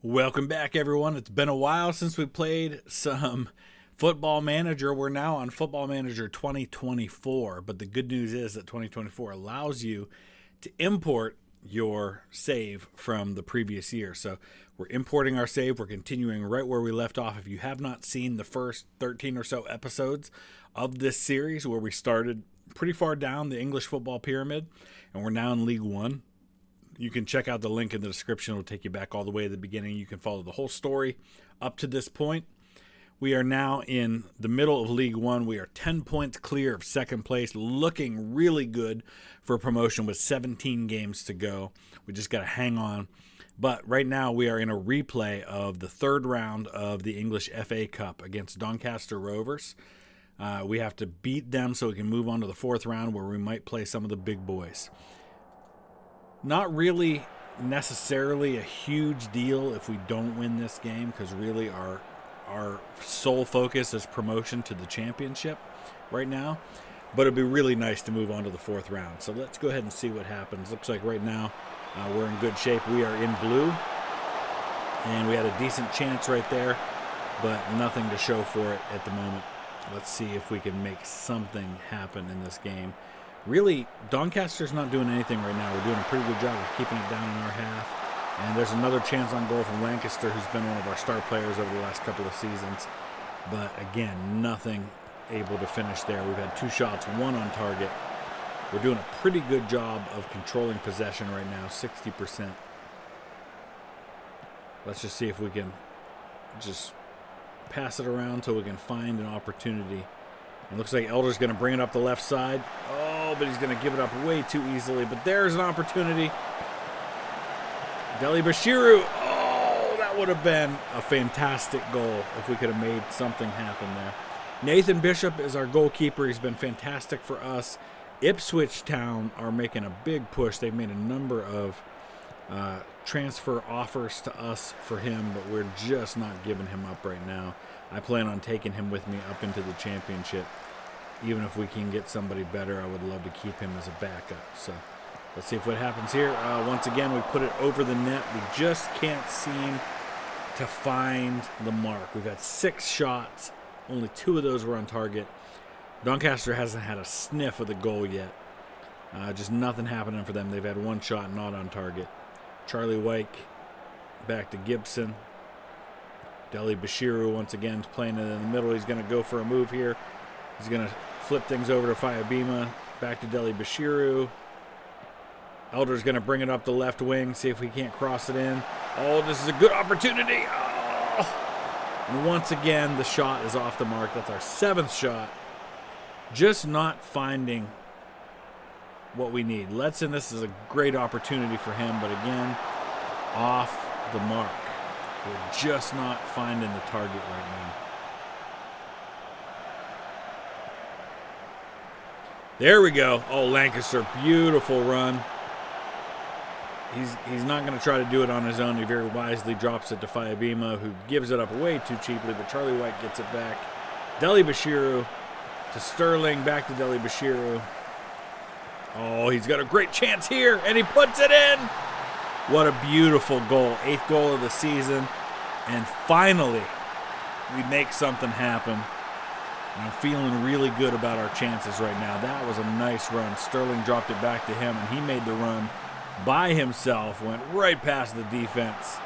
Welcome back, everyone. It's been a while since we played some Football Manager. We're now on Football Manager 2024, but the good news is that 2024 allows you to import your save from the previous year. So we're importing our save. We're continuing right where we left off. If you have not seen the first 13 or so episodes of this series, where we started pretty far down the English football pyramid, and we're now in League One, you can check out the link in the description. It'll take you back all the way to the beginning. You can follow the whole story up to this point. We are now in the middle of League One. We are 10 points clear of second place, looking really good for promotion with 17 games to go. We just got to hang on. But right now we are in a replay of the third round of the English FA Cup against Doncaster Rovers. We have to beat them so we can move on to the fourth round, where we might play some of the big boys. Not really necessarily a huge deal if we don't win this game, because really our sole focus is promotion to the championship right now. But it'd be really nice to move on to the fourth round. So let's go ahead and see what happens. Looks like right now we're in good shape. We are in blue, and we had a decent chance right there, but nothing to show for it at the moment. Let's see if we can make something happen in this game. Really, Doncaster's not doing anything right now. We're doing a pretty good job of keeping it down in our half. And there's another chance on goal from Lancaster, who's been one of our star players over the last couple of seasons. But again, nothing able to finish there. We've had 2 shots, 1 on target. We're doing a pretty good job of controlling possession right now, 60%. Let's just see if we can just pass it around so we can find an opportunity. It looks like Elder's going to bring it up the left side. Oh, but he's going to give it up way too easily. But there's an opportunity. Deli Bashiru. Oh, that would have been a fantastic goal if we could have made something happen there. Nathan Bishop is our goalkeeper. He's been fantastic for us. Ipswich Town are making a big push. They've made a number of transfer offers to us for him, but we're just not giving him up right now. I plan on taking him with me up into the championship. Even if we can get somebody better, I would love to keep him as a backup. So let's see what happens here. Once again, we put it over the net. We just can't seem to find the mark. We've had 6 shots. Only 2 of those were on target. Doncaster hasn't had a sniff of the goal yet. Just nothing happening for them. They've had 1 shot not on target. Charlie Wyke back to Gibson. Deli Bashiru once again playing it in the middle. He's going to go for a move here. He's going to flip things over to Fayabima. Back to Deli Bashiru. Elder's going to bring it up the left wing, see if we can't cross it in. Oh, this is a good opportunity. Oh! And once again, the shot is off the mark. That's our 7th shot. Just not finding what we need. Letson, this is a great opportunity for him, but again, off the mark. We're just not finding the target right now. There we go. Oh, Lancaster, beautiful run. He's not going to try to do it on his own. He very wisely drops it to Fayabima, who gives it up way too cheaply, but Charlie White gets it back. Deli Bashiru to Sterling, back to Deli Bashiru. Oh, he's got a great chance here, and he puts it in. What a beautiful goal. 8th goal of the season. And finally, we make something happen. And I'm feeling really good about our chances right now. That was a nice run. Sterling dropped it back to him, and he made the run by himself. Went right past the defense.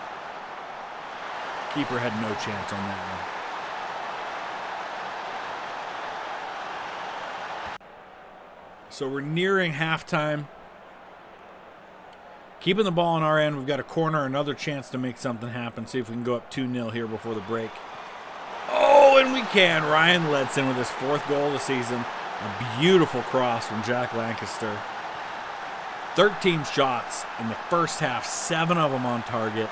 Keeper had no chance on that one. So we're nearing halftime. Keeping the ball on our end. We've got a corner, another chance to make something happen. See if we can go up 2-0 here before the break. Oh, and we can. Ryan Ledson with his 4th goal of the season. A beautiful cross from Jack Lancaster. 13 shots in the first half, 7 of them on target.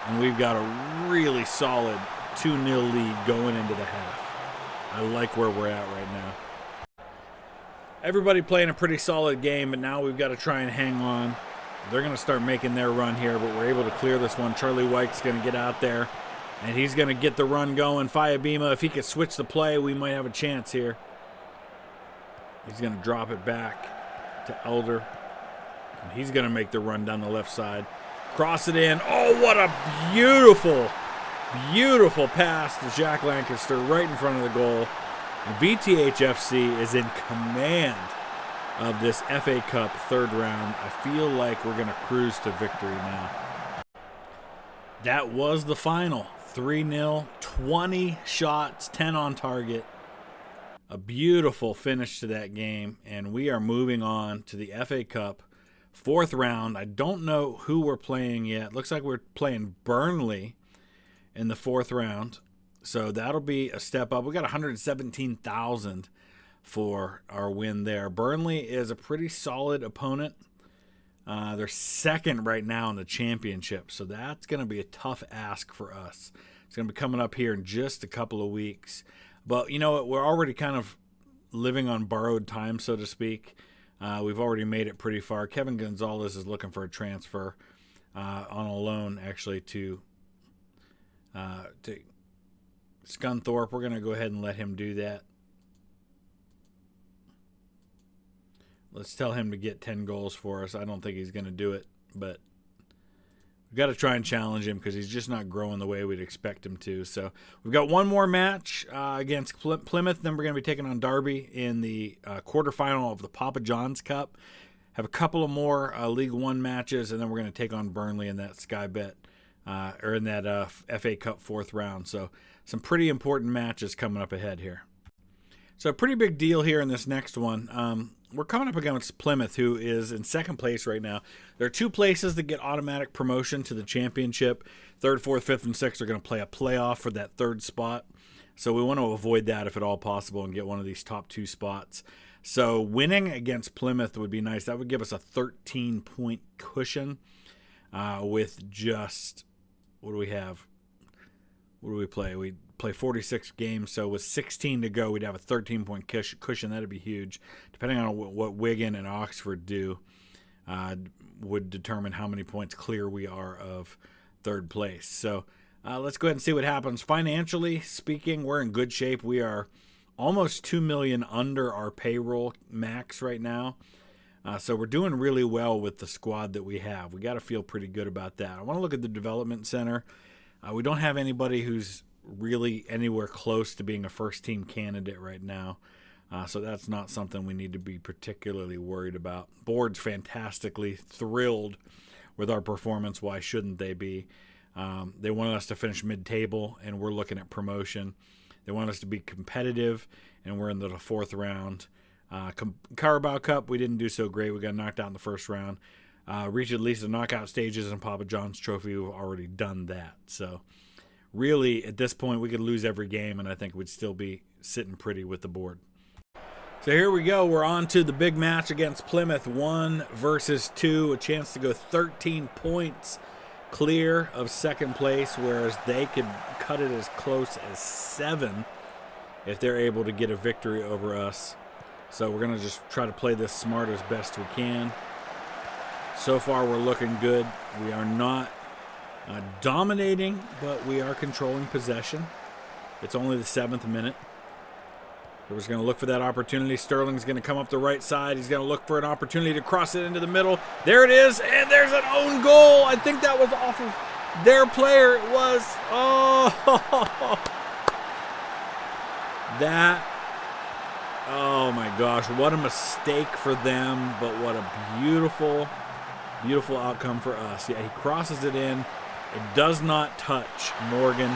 And we've got a really solid 2-0 lead going into the half. I like where we're at right now. Everybody playing a pretty solid game, but now we've got to try and hang on. They're going to start making their run here, but we're able to clear this one. Charlie White's going to get out there, and he's going to get the run going. Fayabima, if he could switch the play, we might have a chance here. He's going to drop it back to Elder, and he's going to make the run down the left side. Cross it in. Oh, what a beautiful, beautiful pass to Jack Lancaster right in front of the goal. And VTH FC is in command of this FA Cup third round. I feel like we're going to cruise to victory now. That was the final. 3-0, 20 shots, 10 on target. A beautiful finish to that game, and we are moving on to the FA Cup fourth round. I don't know who we're playing yet. Looks like we're playing Burnley in the fourth round, so that'll be a step up. We got 117,000 for our win there. Burnley is a pretty solid opponent. They're second right now in the championship, so that's going to be a tough ask for us. It's going to be coming up here in just a couple of weeks. But you know what? We're already kind of living on borrowed time, so to speak. We've already made it pretty far. Kevin Gonzalez is looking for a transfer on a loan, actually, to Scunthorpe. We're going to go ahead and let him do that. Let's tell him to get 10 goals for us. I don't think he's going to do it, but we've got to try and challenge him because he's just not growing the way we'd expect him to. So we've got one more match against Plymouth. Then we're going to be taking on Derby in the quarterfinal of the Papa John's Cup. Have a couple of more League One matches, and then we're going to take on Burnley in that Sky Bet or in that FA Cup fourth round. So some pretty important matches coming up ahead here. So a pretty big deal here in this next one. We're coming up against Plymouth, who is in second place right now. There are two places that get automatic promotion to the championship. Third, fourth, fifth, and sixth are going to play a playoff for that third spot. So we want to avoid that if at all possible and get one of these top two spots. So winning against Plymouth would be nice. That would give us a 13-point cushion with just, what do we have? What do we play? We play 46 games, so with 16 to go, we'd have a 13-point cushion. That'd be huge. Depending on what Wigan and Oxford do, would determine how many points clear we are of third place. So let's go ahead and see what happens. Financially speaking, we're in good shape. We are almost $2 million under our payroll max right now. So we're doing really well with the squad that we have. We got to feel pretty good about that. I want to look at the development center. We don't have anybody who's really anywhere close to being a first-team candidate right now. So that's not something we need to be particularly worried about. Board's fantastically thrilled with our performance. Why shouldn't they be? They wanted us to finish mid-table, and we're looking at promotion. They want us to be competitive, and we're in the fourth round. Carabao Cup, we didn't do so great. We got knocked out in the first round. Reach at least the knockout stages in Papa John's Trophy. We've already done that. So really, at this point, we could lose every game, and I think we'd still be sitting pretty with the board. So here we go. We're on to the big match against Plymouth, 1 versus 2. A chance to go 13 points clear of second place, whereas they could cut it as close as 7 if they're able to get a victory over us. So we're going to just try to play this smart as best we can. So far, we're looking good. We are not dominating, but we are controlling possession. It's only the 7th minute. We're just going to look for that opportunity. Sterling's going to come up the right side. He's going to look for an opportunity to cross it into the middle. There it is, and there's an own goal. I think that was off of their player. It was. Oh, that. Oh, my gosh. What a mistake for them, but what a beautiful, beautiful outcome for us. Yeah, he crosses it in. It does not touch Morgan.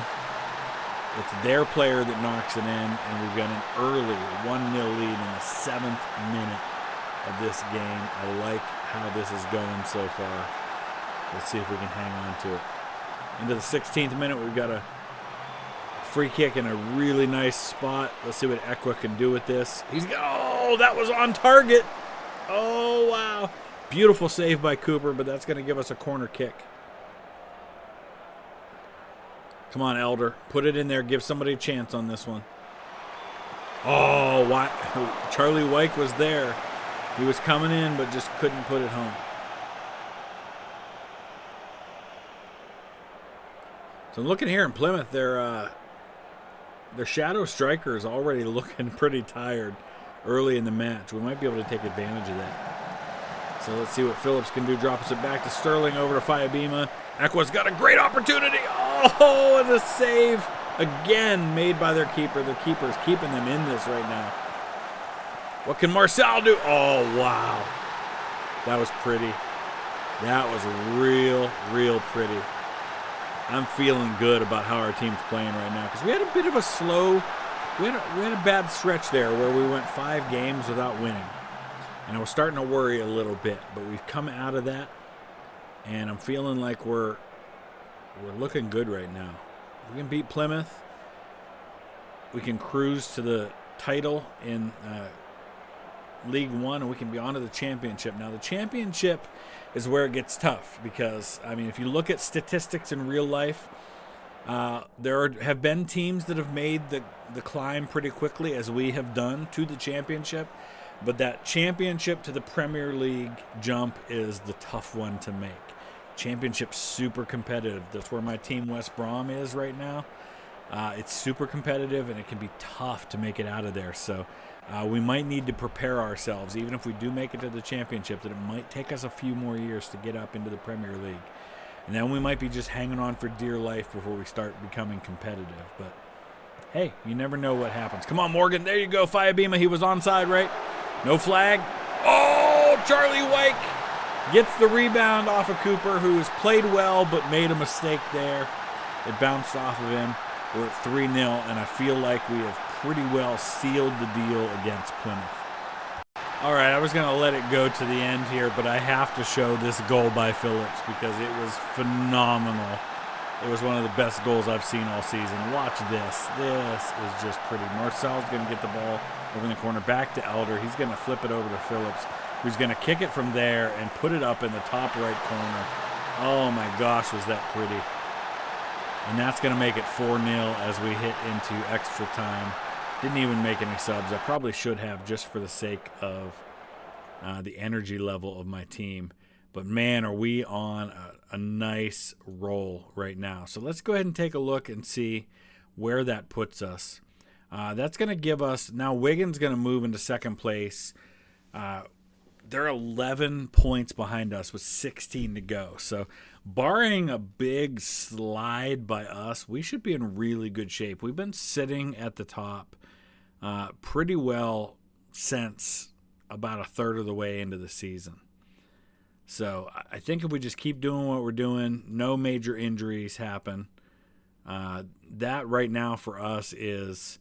It's their player that knocks it in, and we've got an early 1-0 lead in the 7th minute of this game. I like how this is going so far. Let's see if we can hang on to it. Into the 16th minute, we've got a free kick in a really nice spot. Let's see what Ekwa can do with this. Oh, that was on target. Oh, wow. Beautiful save by Cooper, but that's going to give us a corner kick. Come on, Elder. Put it in there. Give somebody a chance on this one. Oh, why? Charlie Wyke was there. He was coming in, but just couldn't put it home. So looking here in Plymouth, their shadow striker is already looking pretty tired early in the match. We might be able to take advantage of that. So let's see what Phillips can do. Drops it back to Sterling, over to Fiabima. Equa's got a great opportunity. Oh, and a save again made by their keeper. The keeper's keeping them in this right now. What can Marcel do? Oh, wow. That was pretty. That was real pretty. I'm feeling good about how our team's playing right now because we had a bit of a slow, we had a bad stretch there where we went 5 games without winning. And I was starting to worry a little bit, but we've come out of that, and I'm feeling like we're looking good right now. We can beat Plymouth. We can cruise to the title in League One, and we can be on to the championship. Now, the championship is where it gets tough because, I mean, if you look at statistics in real life, there have been teams that have made the climb pretty quickly, as we have done, to the championship. But that championship to the Premier League jump is the tough one to make. Championship's super competitive. That's where my team West Brom is right now. It's super competitive, and it can be tough to make it out of there. So we might need to prepare ourselves, even if we do make it to the championship, that it might take us a few more years to get up into the Premier League. And then we might be just hanging on for dear life before we start becoming competitive. But, hey, you never know what happens. Come on, Morgan. There you go, Fiabima. He was onside, right? No flag. Oh, Charlie Wyke gets the rebound off of Cooper, who has played well but made a mistake there. It bounced off of him. We're at 3-0, and I feel like we have pretty well sealed the deal against Plymouth. All right, I was going to let it go to the end here, but I have to show this goal by Phillips because it was phenomenal. It was one of the best goals I've seen all season. Watch this. This is just pretty. Marcel's going to get the ball over in the corner, back to Elder. He's going to flip it over to Phillips, who's going to kick it from there and put it up in the top right corner. Oh, my gosh, was that pretty. And that's going to make it 4-0 as we hit into extra time. Didn't even make any subs. I probably should have, just for the sake of the energy level of my team. But, man, are we on a nice roll right now. So let's go ahead and take a look and see where that puts us. That's going to give us – now Wigan's going to move into second place. They're 11 points behind us with 16 to go. So barring a big slide by us, we should be in really good shape. We've been sitting at the top pretty well since about a third of the way into the season. So I think if we just keep doing what we're doing, no major injuries happen, that right now for us is,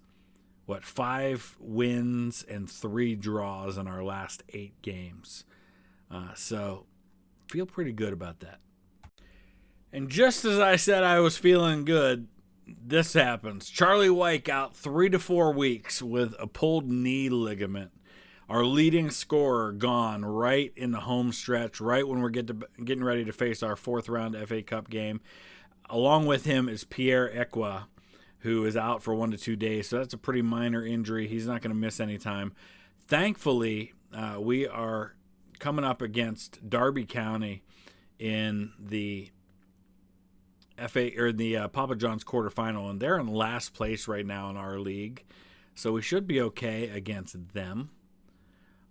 5 wins and 3 draws in our last 8 games. So feel pretty good about that. And just as I said I was feeling good, this happens. Charlie Wyke out 3 to 4 weeks with a pulled knee ligament. Our leading scorer gone right in the home stretch, right when we're getting ready to face our 4th round FA Cup game. Along with him is Pierre Equa, who is out for 1 to 2 days. So that's a pretty minor injury. He's not going to miss any time. Thankfully, we are coming up against Derby County in the Papa John's quarterfinal, and they're in last place right now in our league. So we should be okay against them.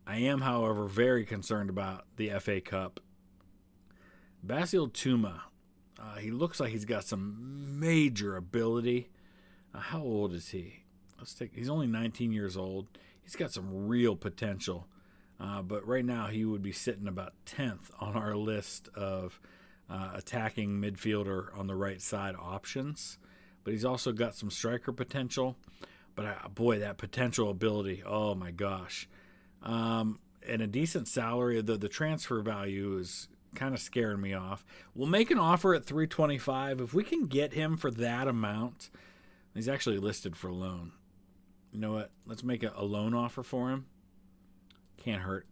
I am, however, very concerned about the FA Cup. Basil Tuma, he looks like he's got some major ability. How old is he? He's only 19 years old. He's got some real potential. But right now he would be sitting about 10th on our list of attacking midfielder on the right side options. But he's also got some striker potential. But boy, that potential ability, oh my gosh. And a decent salary. The transfer value is kind of scaring me off. We'll make an offer at $325. If we can get him for that amount, he's actually listed for loan. You know what? Let's make a loan offer for him. Can't hurt.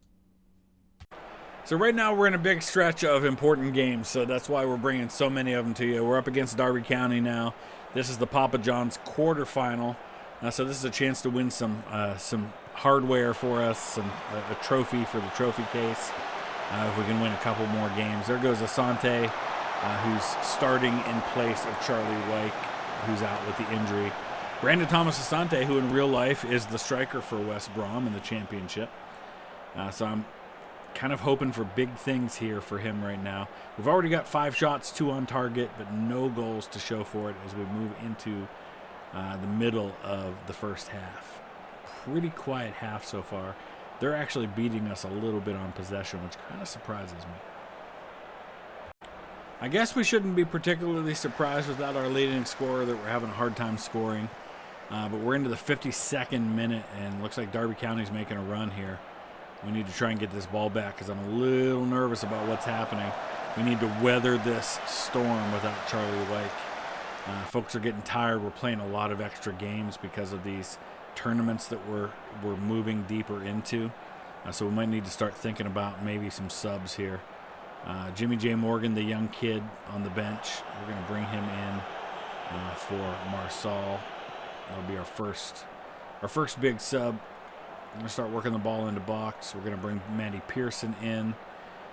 So right now we're in a big stretch of important games, so that's why we're bringing so many of them to you. We're up against Derby County now. This is the Papa John's quarterfinal. So this is a chance to win some hardware for us, a trophy for the trophy case. If we can win a couple more games. There goes Asante, who's starting in place of Charlie Wyke, who's out with the injury. Brandon Thomas Asante, who in real life is the striker for West Brom in the championship. So I'm kind of hoping for big things here for him right now. We've already got 5 shots, 2 on target, but no goals to show for it as we move into the middle of the first half. Pretty quiet half so far. They're actually beating us a little bit on possession, which kind of surprises me. I guess we shouldn't be particularly surprised without our leading scorer that we're having a hard time scoring. But we're into the 52nd minute, and looks like Derby County's making a run here. We need to try and get this ball back because I'm a little nervous about what's happening. We need to weather this storm without Charlie White. Folks are getting tired. We're playing a lot of extra games because of these tournaments that we're moving deeper into. So we might need to start thinking about maybe some subs here. Jimmy J. Morgan, the young kid on the bench, we're going to bring him in for Marsal. That'll be our first big sub. We're going to start working the ball into box. We're going to bring Mandy Pearson in.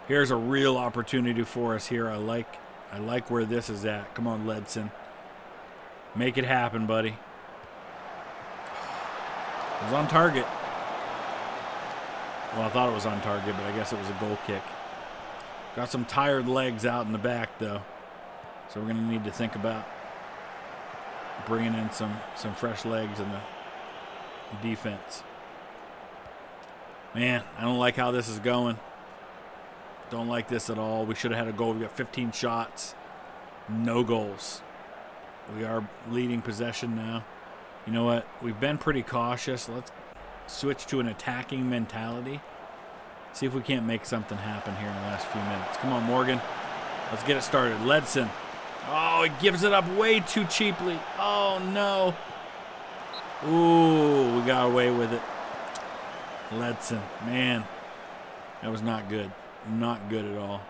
Here's a real opportunity for us here. I like where this is at. Come on, Ledson. Make it happen, buddy. It was on target. Well, I thought it was on target, but I guess it was a goal kick. Got some tired legs out in the back, though. So we're going to need to think about bringing in some fresh legs in the defense. Man, I don't like how this is going. Don't like this at all. We should have had a goal. We got 15 shots. No goals. We are leading possession now. You know what? We've been pretty cautious. Let's switch to an attacking mentality. See if we can't make something happen here in the last few minutes. Come on, Morgan. Let's get it started. Ledson. Oh, he gives it up way too cheaply. Oh, no. Ooh, we got away with it. Ledson. Man, that was not good. Not good at all.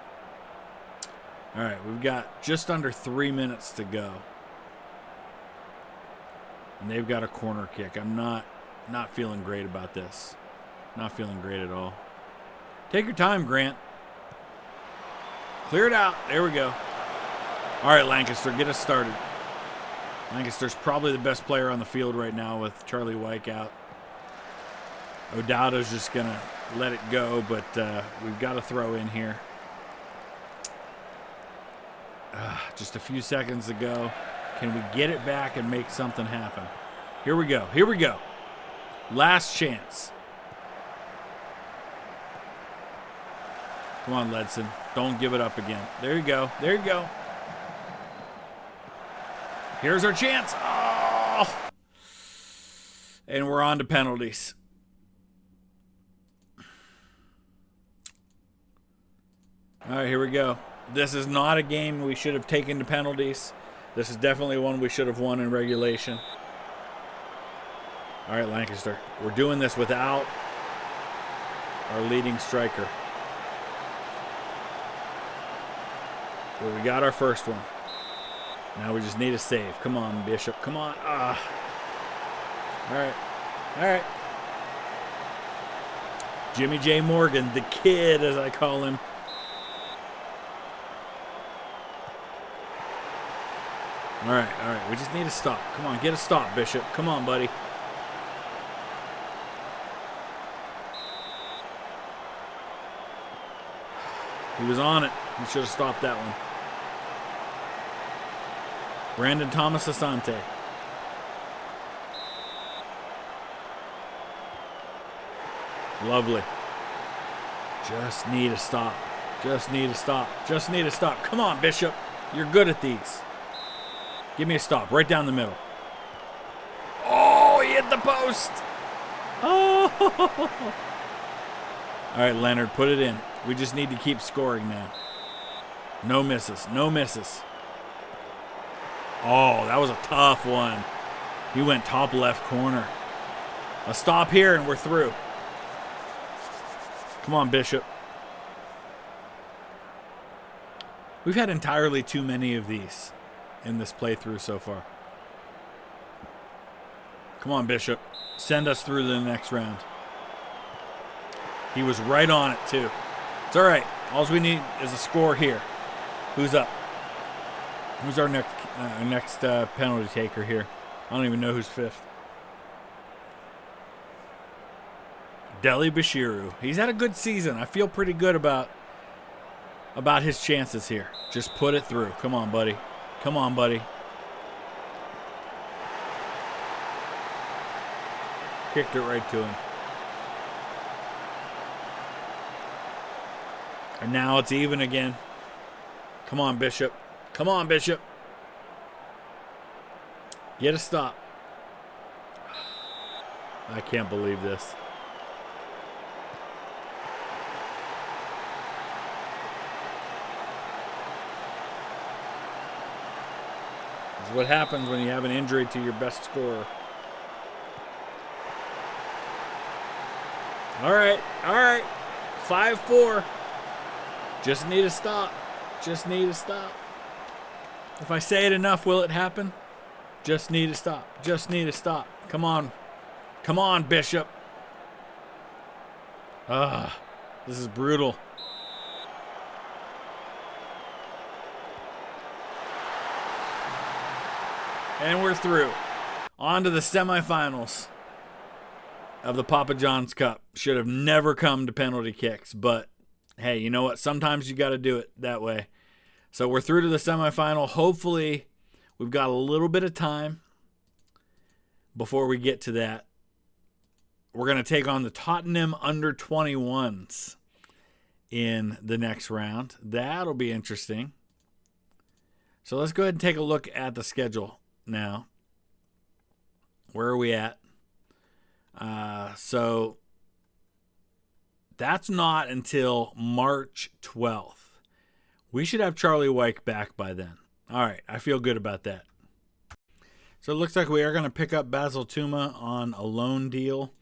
All right, we've got just under 3 minutes to go. And they've got a corner kick. I'm not feeling great about this. Not feeling great at all. Take your time, Grant. Clear it out. There we go. All right, Lancaster, get us started. Lancaster's probably the best player on the field right now with Charlie White out. O'Dowda's just going to let it go, but we've got to throw in here. Just a few seconds to go. Can we get it back and make something happen? Here we go. Here we go. Last chance. Come on, Ledson. Don't give it up again. There you go. There you go. Here's our chance. Oh! And we're on to penalties. All right, here we go. This is not a game we should have taken to penalties. This is definitely one we should have won in regulation. All right, Lancaster. We're doing this without our leading striker. Well, we got our first one. Now we just need a save. Come on, Bishop. Come on. All right. All right. Jimmy J. Morgan, the kid, as I call him. All right. We just need a stop. Come on, get a stop, Bishop. Come on, buddy. He was on it. He should have stopped that one. Brandon Thomas Asante. Lovely. Just need a stop. Just need a stop. Just need a stop. Come on, Bishop. You're good at these. Give me a stop. Right down the middle. Oh, he hit the post. Oh. All right, Leonard, put it in. We just need to keep scoring now. No misses. No misses. Oh, that was a tough one. He went top left corner. A stop here and we're through. Come on, Bishop. We've had entirely too many of these in this playthrough so far. Come on, Bishop. Send us through to the next round. He was right on it, too. It's all right. All we need is a score here. Who's up? Who's our next penalty taker here? I don't even know who's fifth. Deli Bashiru. He's had a good season. I feel pretty good about his chances here. Just put it through. Come on, buddy. Come on, buddy. Kicked it right to him. And now it's even again. Come on, Bishop. Come on, Bishop. Get a stop. I can't believe this. This is what happens when you have an injury to your best scorer. All right. 5-4. Just need a stop. Just need a stop. If I say it enough, will it happen? Just need a stop. Just need a stop. Come on. Come on, Bishop. This is brutal. And we're through. On to the semifinals of the Papa John's Cup. Should have never come to penalty kicks, but hey, you know what? Sometimes you got to do it that way. So we're through to the semifinal. Hopefully, we've got a little bit of time before we get to that. We're going to take on the Tottenham under-21s in the next round. That'll be interesting. So let's go ahead and take a look at the schedule now. Where are we at? So that's not until March 12th. We should have Charlie Wyke back by then. All right, I feel good about that. So it looks like we are going to pick up Basil Tuma on a loan deal.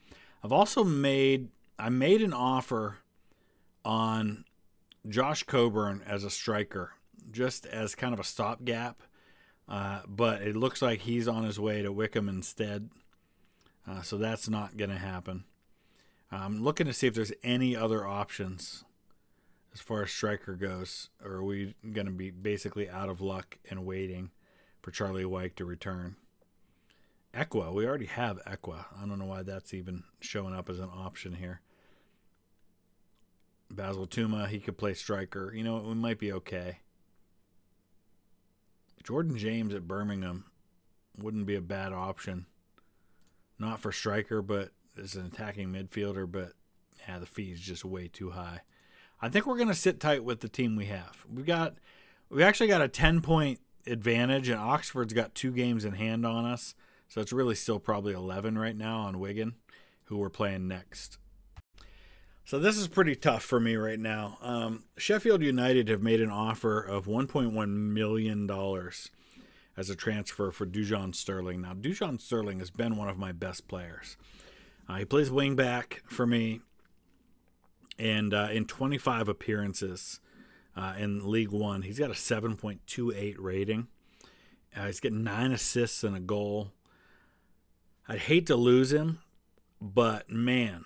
I've also made an offer on Josh Coburn as a striker, just as kind of a stopgap. But it looks like he's on his way to Wickham instead. So that's not going to happen. I'm looking to see if there's any other options as far as striker goes. Or are we going to be basically out of luck and waiting for Charlie Wyke to return? Equa. We already have Equa. I don't know why that's even showing up as an option here. Basil Tuma, he could play striker. You know, it might be okay. Jordan James at Birmingham wouldn't be a bad option. Not for striker, but as an attacking midfielder. But yeah, the fee's just way too high. I think we're going to sit tight with the team we have. We actually got a 10-point advantage, and Oxford's got 2 games in hand on us. So it's really still probably 11 right now on Wigan, who we're playing next. So this is pretty tough for me right now. Sheffield United have made an offer of $1.1 million as a transfer for Dujon Sterling. Now, Dujon Sterling has been one of my best players. He plays wing back for me, and in 25 appearances in League One, he's got a 7.28 rating. He's getting 9 assists and a goal. I'd hate to lose him, but man,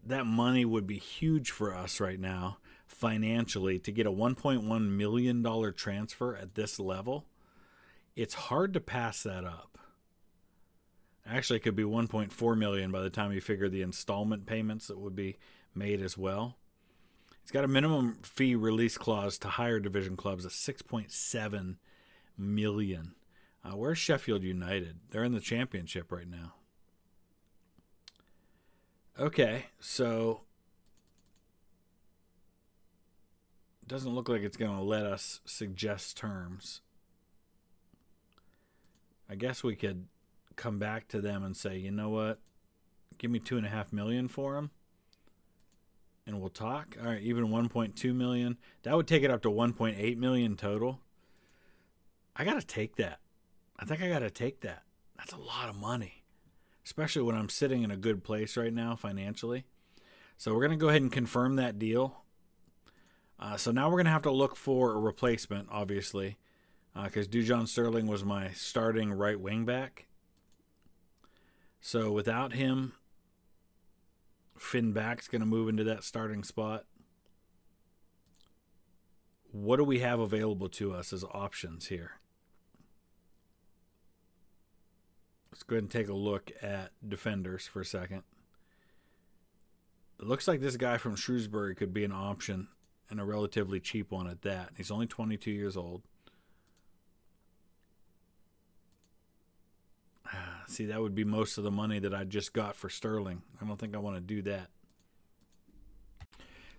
that money would be huge for us right now financially to get a $1.1 million transfer at this level. It's hard to pass that up. Actually, it could be $1.4 million by the time you figure the installment payments that would be made as well. It's got a minimum fee release clause to higher division clubs of $6.7 million. Where's Sheffield United? They're in the championship right now. Okay, so it doesn't look like it's going to let us suggest terms. I guess we could come back to them and say, you know what? Give me $2.5 million for him, and we'll talk. All right, even $1.2 million. That would take it up to $1.8 million total. I got to take that. I think I got to take that. That's a lot of money, especially when I'm sitting in a good place right now financially. So we're going to go ahead and confirm that deal. So now we're going to have to look for a replacement, obviously, because Dujon Sterling was my starting right wing back. So without him, Finn Back's going to move into that starting spot. What do we have available to us as options here? Let's go ahead and take a look at defenders for a second. It looks like this guy from Shrewsbury could be an option, and a relatively cheap one at that. He's only 22 years old. See, that would be most of the money that I just got for Sterling. I don't think I want to do that.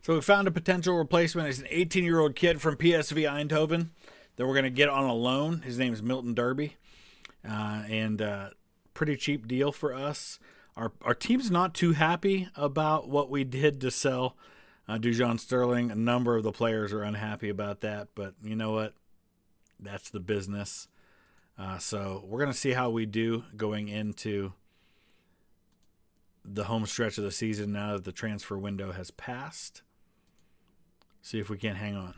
So we found a potential replacement. He's an 18-year-old kid from PSV Eindhoven that we're going to get on a loan. His name is Milton Derby. Pretty cheap deal for us. Our team's not too happy about what we did to sell Dujon Sterling. A number of the players are unhappy about that, but you know what? That's the business. So we're going to see how we do going into the home stretch of the season now that the transfer window has passed. See if we can hang on.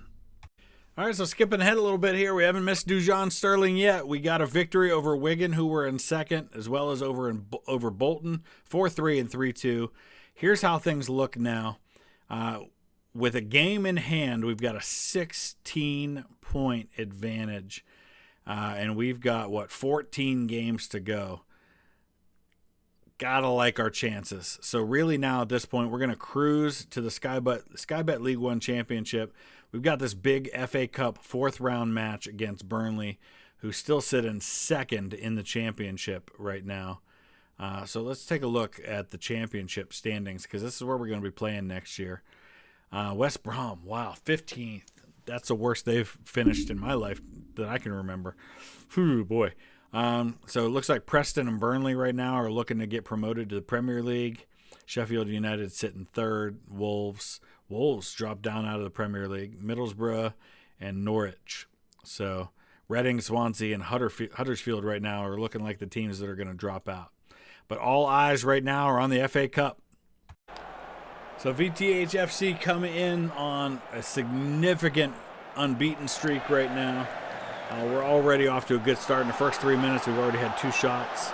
All right, so skipping ahead a little bit here. We haven't missed Dujon Sterling yet. We got a victory over Wigan, who were in second, as well as over Bolton, 4-3 and 3-2. Here's how things look now. With a game in hand, we've got a 16-point advantage. And we've got, 14 games to go. Gotta like our chances. So really now at this point, we're going to cruise to the Sky Bet League One Championship. We've got this big FA Cup fourth-round match against Burnley, who still sit in second in the championship right now. So let's take a look at the championship standings, because this is where we're going to be playing next year. West Brom, wow, 15th. That's the worst they've finished in my life that I can remember. Whew, boy. So it looks like Preston and Burnley right now are looking to get promoted to the Premier League. Sheffield United sitting third. Wolves dropped down out of the Premier League. Middlesbrough and Norwich. So Reading, Swansea, and Huddersfield right now are looking like the teams that are going to drop out. But all eyes right now are on the FA Cup. So VTH FC coming in on a significant unbeaten streak right now. We're already off to a good start. In the first 3 minutes, we've already had 2 shots,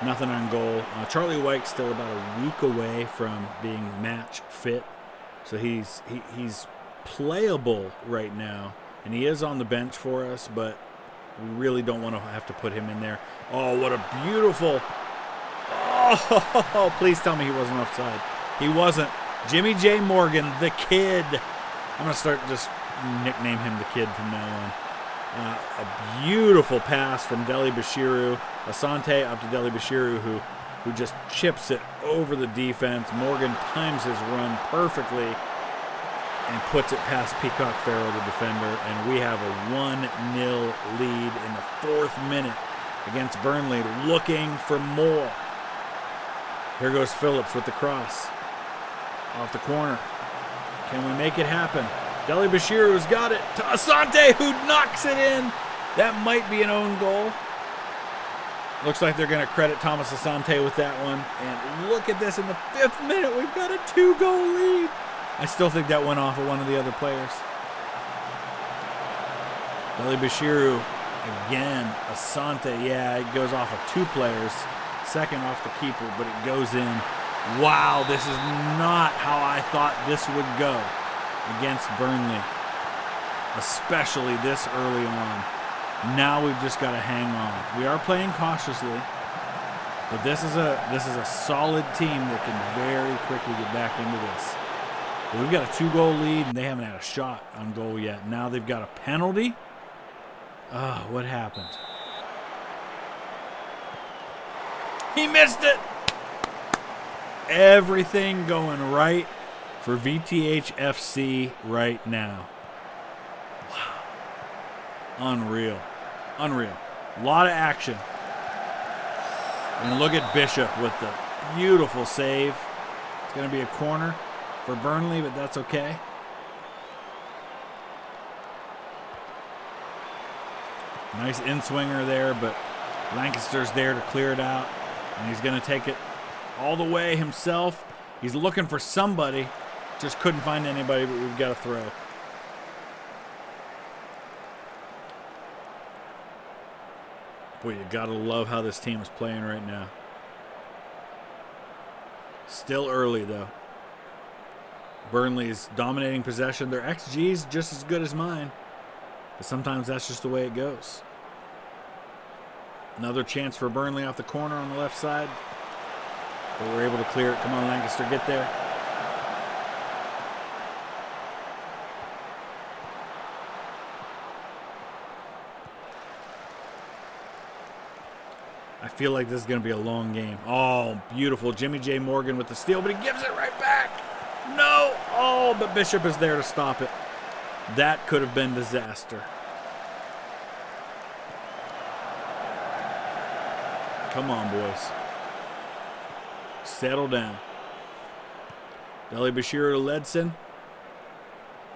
nothing on goal. Charlie White's still about a week away from being match fit, so he's playable right now, and he is on the bench for us, but we really don't want to have to put him in there. Oh, what a beautiful... Oh, please tell me he wasn't offside. He wasn't. Jimmy J. Morgan, the kid. I'm going to start just nickname him the kid from now on. A beautiful pass from Deli Bashiru. Asante up to Deli Bashiru, who just chips it over the defense. Morgan times his run perfectly and puts it past Peacock Farrell, the defender. And we have a 1-0 lead in the 4th minute against Burnley, looking for more. Here goes Phillips with the cross. Off the corner. Can we make it happen? Deli Bashiru's got it to Asante, who knocks it in. That might be an own goal. Looks like they're going to credit Thomas Asante with that one. And look at this, in the 5th minute, we've got a 2-goal lead. I still think that went off of one of the other players. Deli Bashiru again. Asante, yeah, it goes off of 2 players. Second off the keeper, but it goes in. Wow, this is not how I thought this would go against Burnley, especially this early on. Now we've just got to hang on. We are playing cautiously, but this is a solid team that can very quickly get back into this. Well, we've got a 2-goal lead, and they haven't had a shot on goal yet. Now they've got a penalty. Oh, what happened? He missed it. Everything going right for VTH FC right now. Wow. Unreal. A lot of action. And look at Bishop with the beautiful save. It's going to be a corner for Burnley, but that's okay. Nice in-swinger there, but Lancaster's there to clear it out. And he's going to take it all the way himself. He's looking for somebody. Just couldn't find anybody, but we've got to throw. Boy, you got to love how this team is playing right now. Still early, though. Burnley's dominating possession. Their XG's just as good as mine. But sometimes that's just the way it goes. Another chance for Burnley off the corner on the left side. But we're able to clear it. Come on, Lancaster, get there. I feel like this is going to be a long game. Oh, beautiful. Jimmy J. Morgan with the steal, but he gives it right back. No. Oh, but Bishop is there to stop it. That could have been disaster. Come on, boys. Settle down. Deli Bashiru to Ledson.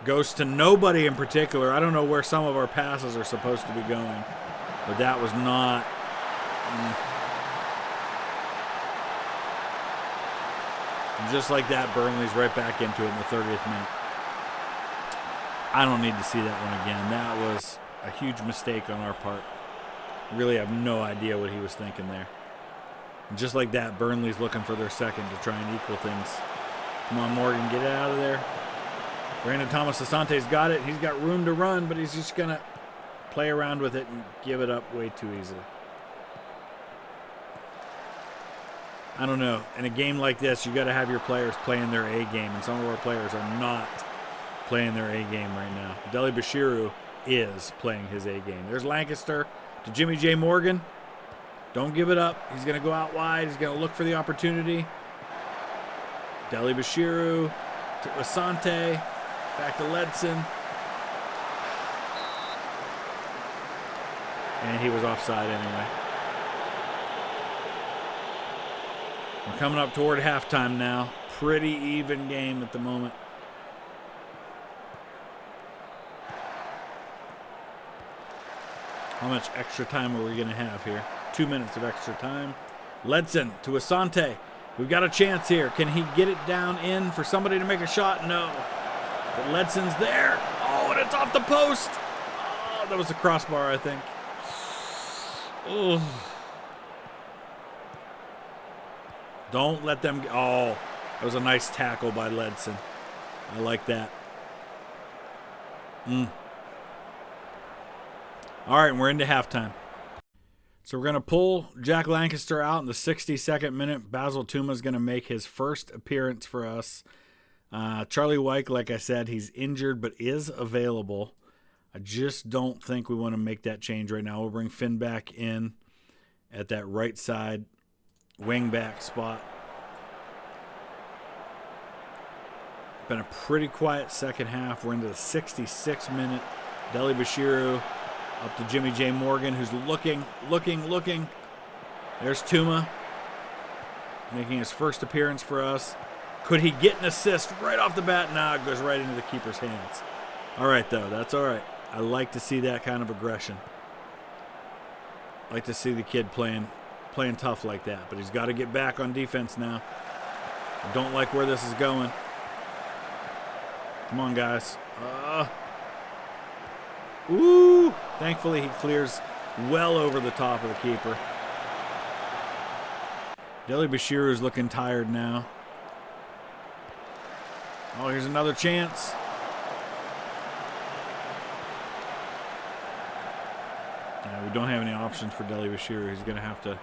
Goes to nobody in particular. I don't know where some of our passes are supposed to be going, but that was not... Just like that, Burnley's right back into it in the 30th minute. I don't need to see that one again. That was a huge mistake on our part. Really have no idea what he was thinking there. And just like that, Burnley's looking for their second to try and equal things. Come on, Morgan, get it out of there. Brandon Thomas-Asante's got it. He's got room to run, but he's just going to play around with it and give it up way too easily. I don't know. In a game like this, you got to have your players playing their A game, and some of our players are not playing their A game right now. Deli Bashiru is playing his A game. There's Lancaster to Jimmy J. Morgan. Don't give it up. He's going to go out wide. He's going to look for the opportunity. Deli Bashiru to Asante. Back to Ledson. And he was offside anyway. We're coming up toward halftime now. Pretty even game at the moment. How much extra time are we going to have here? 2 minutes of extra time. Ledson to Asante. We've got a chance here. Can he get it down in for somebody to make a shot? No. But Ledson's there. Oh, and it's off the post. Oh, that was a crossbar, I think. Oh. Don't let them... Oh, that was a nice tackle by Ledson. I like that. All right, and we're into halftime. So we're going to pull Jack Lancaster out in the 62nd minute. Basil Tuma is going to make his first appearance for us. Charlie Wyke, like I said, he's injured but is available. I just don't think we want to make that change right now. We'll bring Finn back in at that right side wing back spot. Been a pretty quiet second half. We're into the 66th minute. Deli Bashiru up to Jimmy J. Morgan, who's looking. There's Tuma making his first appearance for us. Could he get an assist right off the bat? Nah, it goes right into the keeper's hands. All right, though. That's all right. I like to see that kind of aggression. I like to see the kid playing tough like that. But he's got to get back on defense now. I don't like where this is going. Come on, guys. Ooh! Thankfully, he clears well over the top of the keeper. Deli Bashiru is looking tired now. Oh, here's another chance. Yeah, we don't have any options for Deli Bashiru. He's going to have to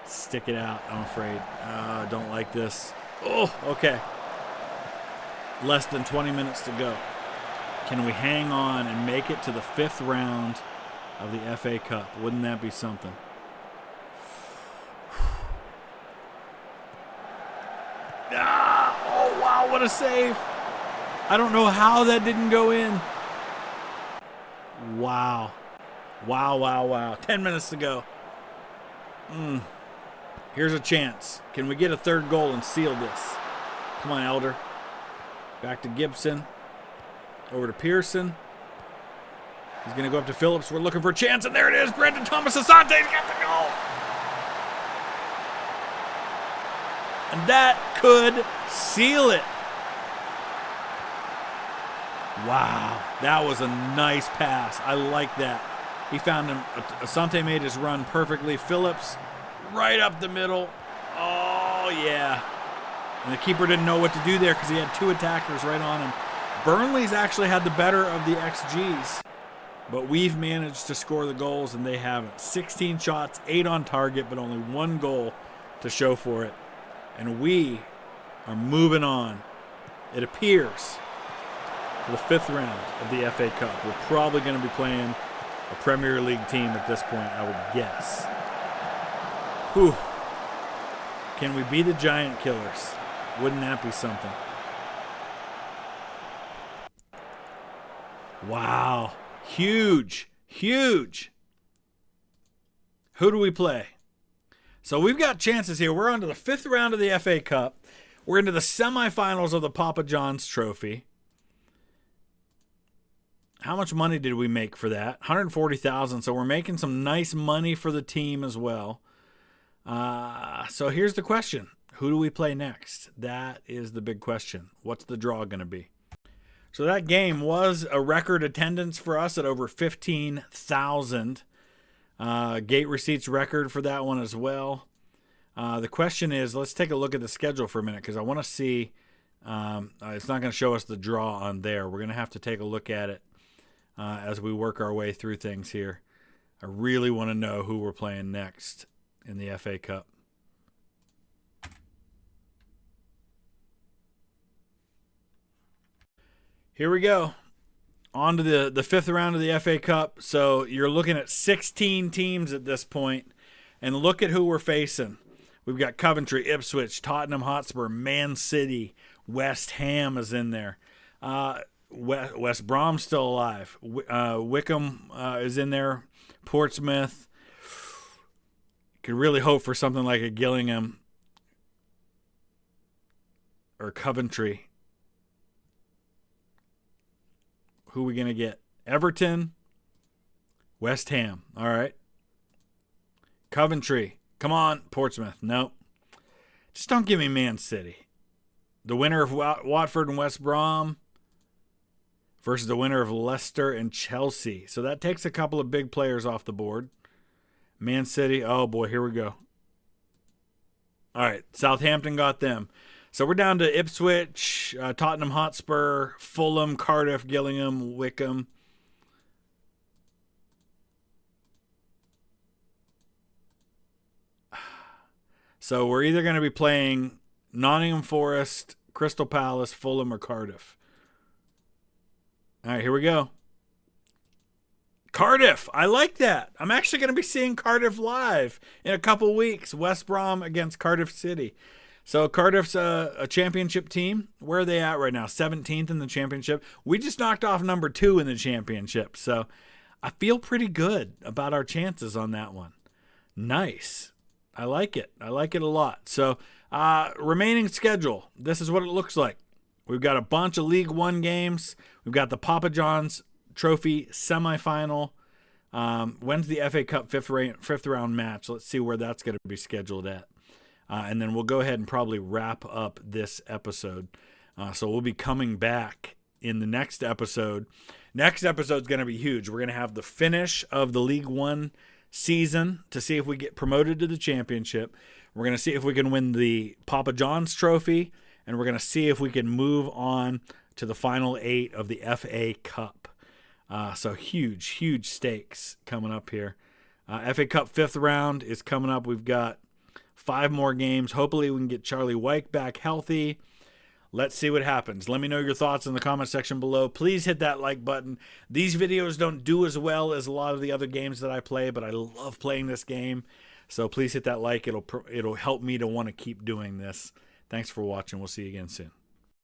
stick it out, I'm afraid. Don't like this. Oh, okay. Less than 20 minutes to go. Can we hang on and make it to the 5th round of the FA Cup? Wouldn't that be something? Oh, wow, what a save. I don't know how that didn't go in. Wow. Wow. 10 minutes to go. Here's a chance. Can we get a third goal and seal this? Come on, Elder. Back to Gibson. Over to Pearson. He's going to go up to Phillips. We're looking for a chance, and there it is. Brandon Thomas-Asante's got the goal. And that could seal it. Wow. That was a nice pass. I like that. He found him. Asante made his run perfectly. Phillips right up the middle. Oh, yeah. And the keeper didn't know what to do there because he had 2 attackers right on him. Burnley's actually had the better of the XGs, but we've managed to score the goals and they haven't. 16 shots, 8 on target, but only 1 goal to show for it. And we are moving on, it appears, to the 5th round of the FA Cup. We're probably going to be playing a Premier League team at this point, I would guess. Whew. Can we be the Giant Killers? Wouldn't that be something? Wow. Huge. Huge. Who do we play? So we've got chances here. We're on to the 5th round of the FA Cup. We're into the semifinals of the Papa John's Trophy. How much money did we make for that? $140,000. So we're making some nice money for the team as well. So here's the question. Who do we play next? That is the big question. What's the draw going to be? So that game was a record attendance for us at over 15,000. Gate receipts record for that one as well. The question is, let's take a look at the schedule for a minute because I want to see. It's not going to show us the draw on there. We're going to have to take a look at it as we work our way through things here. I really want to know who we're playing next in the FA Cup. Here we go. On to the 5th round of the FA Cup. So you're looking at 16 teams at this point, and look at who we're facing. We've got Coventry, Ipswich, Tottenham Hotspur, Man City, West Ham is in there. West Brom's still alive. Wickham is in there. Portsmouth. Could really hope for something like a Gillingham or Coventry. Who are we going to get? Everton, West Ham. All right. Coventry. Come on, Portsmouth. Nope. Just don't give me Man City. The winner of Watford and West Brom versus the winner of Leicester and Chelsea. So that takes a couple of big players off the board. Man City. Oh, boy. Here we go. All right. Southampton got them. So we're down to Ipswich, Tottenham Hotspur, Fulham, Cardiff, Gillingham, Wickham. So we're either going to be playing Nottingham Forest, Crystal Palace, Fulham, or Cardiff. All right, here we go. Cardiff. I like that. I'm actually going to be seeing Cardiff live in a couple weeks. West Brom against Cardiff City. So Cardiff's a championship team. Where are they at right now? 17th in the championship. We just knocked off number 2 in the championship. So I feel pretty good about our chances on that one. Nice. I like it. I like it a lot. So remaining schedule. This is what it looks like. We've got a bunch of League One games. We've got the Papa John's Trophy semifinal. When's the FA Cup fifth round match? Let's see where that's going to be scheduled at. And then we'll go ahead and probably wrap up this episode. So we'll be coming back in the next episode. Next episode is going to be huge. We're going to have the finish of the League One season to see if we get promoted to the championship. We're going to see if we can win the Papa John's Trophy. And we're going to see if we can move on to the final 8 of the FA Cup. So huge, huge stakes coming up here. FA Cup 5th round is coming up. We've got 5 more games. Hopefully we can get Charlie Wyke back healthy. Let's see what happens. Let me know your thoughts in the comment section below. Please hit that like button. These videos don't do as well as a lot of the other games that I play, but I love playing this game. So please hit that like. It'll help me to want to keep doing this. Thanks for watching. We'll see you again soon.